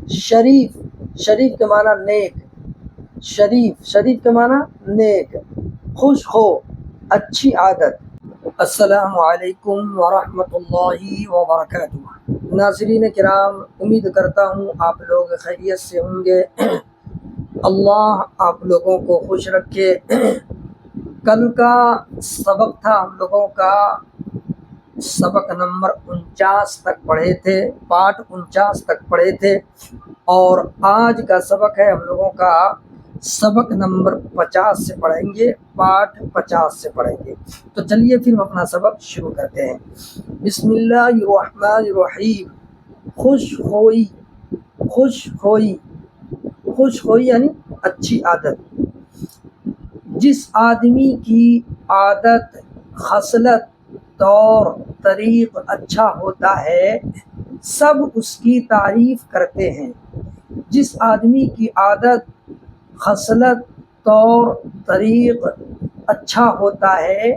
شریف، شریف کے معنی نیک، شریف، شریف کے معنی نیک، خوش ہو، اچھی عادت۔ السلام علیکم ورحمۃ اللہ وبرکاتہ۔ ناظرین کرام، امید کرتا ہوں آپ لوگ خیریت سے ہوں گے۔ اللہ آپ لوگوں کو خوش رکھے۔ کل کا سبق تھا ہم لوگوں کا، سبق نمبر 49 تک پڑھے تھے، پارٹ 49 تک پڑھے تھے، اور آج کا سبق ہے ہم لوگوں کا سبق نمبر 50 سے پڑھیں گے، پارٹ 50 سے پڑھیں گے۔ تو چلیے پھر ہم اپنا سبق شروع کرتے ہیں۔ بسم اللہ الرحمن الرحیم۔ خوش ہوئی، خوش ہوئی، خوش ہوئی یعنی اچھی عادت۔ جس آدمی کی عادت، خصلت، طور طریق اچھا ہوتا ہے سب اس کی تعریف کرتے ہیں۔ جس آدمی کی عادت، خصلت، طور طریق اچھا ہوتا ہے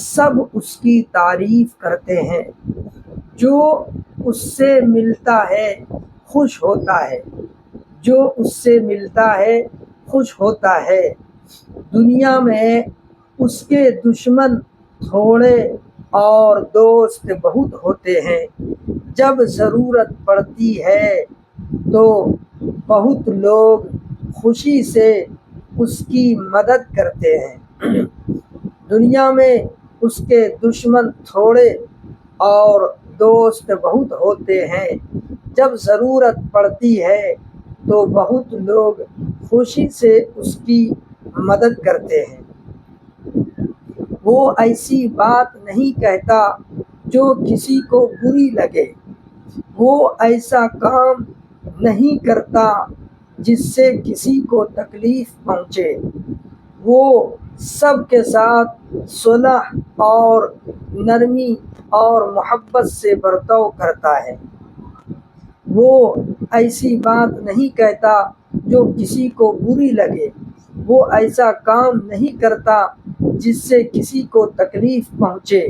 سب اس کی تعریف کرتے ہیں۔ جو اس سے ملتا ہے خوش ہوتا ہے، جو اس سے ملتا ہے خوش ہوتا ہے۔ دنیا میں اس کے دشمن تھوڑے اور دوست بہت ہوتے ہیں۔ جب ضرورت پڑتی ہے تو بہت لوگ خوشی سے اس کی مدد کرتے ہیں۔ دنیا میں اس کے دشمن تھوڑے اور دوست بہت ہوتے ہیں۔ جب ضرورت پڑتی ہے تو بہت لوگ خوشی سے اس کی مدد کرتے ہیں۔ وہ ایسی بات نہیں کہتا جو کسی کو بری لگے، وہ ایسا کام نہیں کرتا جس سے کسی کو تکلیف پہنچے۔ وہ سب کے ساتھ صلح اور نرمی اور محبت سے برتاؤ کرتا ہے۔ وہ ایسی بات نہیں کہتا جو کسی کو بری لگے، وہ ایسا کام نہیں کرتا جس سے کسی کو تکلیف پہنچے۔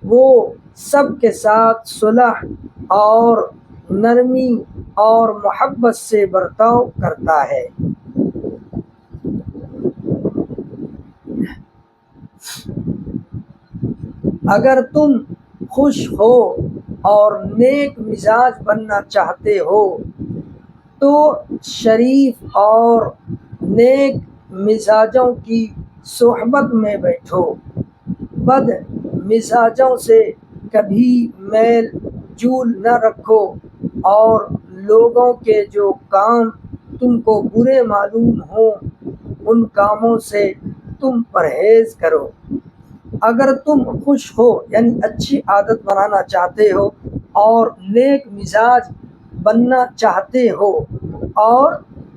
وہ سب کے ساتھ صلح اور نرمی اور محبت سے برتاؤ کرتا ہے۔ اگر تم خوش ہو اور نیک مزاج بننا چاہتے ہو تو شریف اور نیک مزاجوں کی صحبت میں بیٹھو۔ بد مزاجوں سے کبھی میل جول نہ رکھو اور لوگوں کے جو کام تم کو برے معلوم ہوں ان کاموں سے تم پرہیز کرو۔ اگر تم خوش ہو یعنی اچھی عادت بنانا چاہتے ہو اور نیک مزاج بننا چاہتے ہو، اور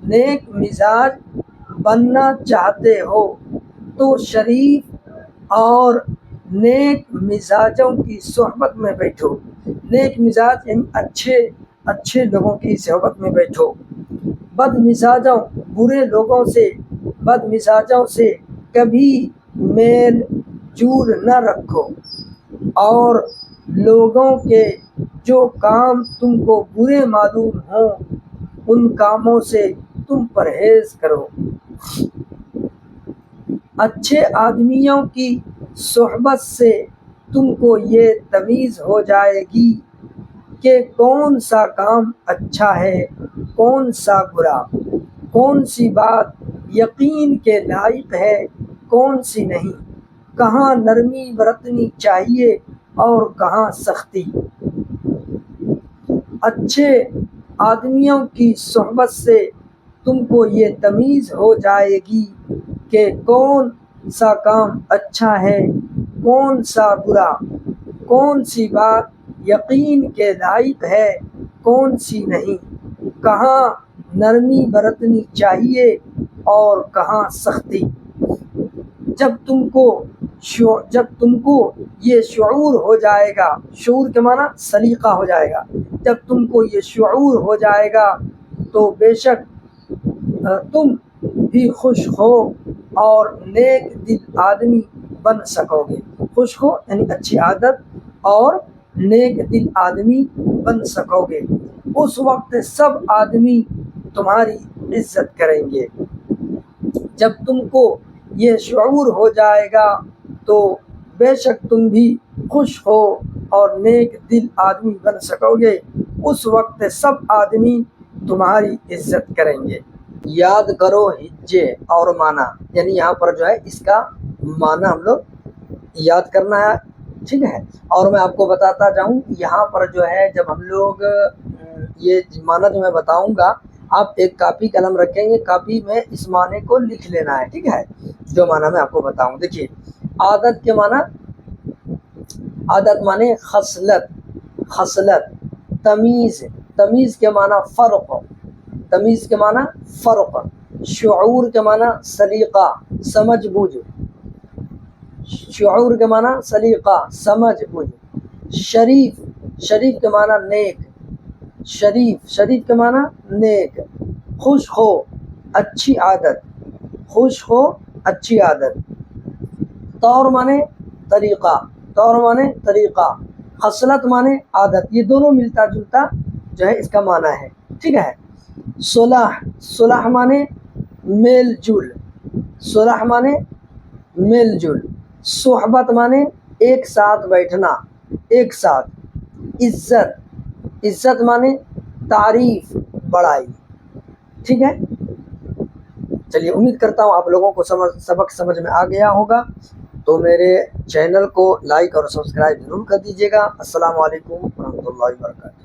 نیک مزاج بننا چاہتے ہو تو شریف اور نیک مزاجوں کی صحبت میں بیٹھو۔ نیک مزاج یعنی اچھے لوگوں کی صحبت میں بیٹھو۔ بد مزاجوں، بد مزاجوں سے کبھی میل جول نہ رکھو اور لوگوں کے جو کام تم کو برے معلوم ہوں ان کاموں سے تم پرہیز کرو۔ اچھے آدمیوں کی صحبت سے تم کو یہ تمیز ہو جائے گی کہ کون سا کام اچھا ہے، کون سا برا، کون سی بات یقین کے لائق ہے، کون سی نہیں، کہاں نرمی برتنی چاہیے اور کہاں سختی۔ اچھے آدمیوں کی صحبت سے تم کو یہ تمیز ہو جائے گی کہ کون سا کام اچھا ہے، کون سا برا، کون سی بات یقین کے لائق ہے، کون سی نہیں، کہاں نرمی برتنی چاہیے اور کہاں سختی۔ جب تم کو یہ شعور ہو جائے گا، شعور کے معنی سلیقہ ہو جائے گا، جب تم کو یہ شعور ہو جائے گا تو بے شک تم بھی خوش ہو اور نیک دل آدمی بن سکو گے۔ خوش ہو یعنی اچھی عادت اور نیک دل آدمی بن سکو گے۔ اس وقت سب آدمی تمہاری عزت کریں گے۔ جب تم کو یہ شعور ہو جائے گا تو بے شک تم بھی خوش ہو اور نیک دل آدمی بن سکو گے۔ اس وقت سب آدمی تمہاری عزت کریں گے۔ یاد کرو ہجے اور معنی، یعنی یہاں پر جو ہے اس کا معنی ہم لوگ یاد کرنا ہے، ٹھیک ہے۔ اور میں آپ کو بتاتا جاؤں، یہاں پر جو ہے جب ہم لوگ یہ معنی جو میں بتاؤں گا، آپ ایک کاپی قلم رکھیں گے، کاپی میں اس معنی کو لکھ لینا ہے، ٹھیک ہے، جو معنی میں آپ کو بتاؤں۔ دیکھیے، عادت کے معنی، عادت معنی خصلت، خصلت، تمیز، تمیز کے معنی فرق، تمیز کے معنی فرق، شعور کے معنی سلیقہ، سمجھ بوجھ، شعور کے معنی سلیقہ، سمجھ بوجھ۔ شریف، شریف کے معنی نیک، شریف، شریف کے معنی نیک۔ خوش ہو، اچھی عادت، خوش ہو، اچھی عادت۔ طور معنی طریقہ، طور معنی طریقہ، خصلت معنی عادت، یہ دونوں ملتا جلتا جو ہے اس کا معنی ہے، ٹھیک ہے۔ صلح، صلح معنی میل جول، صلح معنی میل جول۔ صحبت معنی ایک ساتھ بیٹھنا، ایک ساتھ۔ عزت، عزت معنی تعریف، بڑائی، ٹھیک ہے۔ چلیے، امید کرتا ہوں آپ لوگوں کو سبق سمجھ میں آ گیا ہوگا، تو میرے چینل کو لائک اور سبسکرائب ضرور کر دیجیے گا۔ السلام علیکم ورحمۃ اللہ وبرکاتہ۔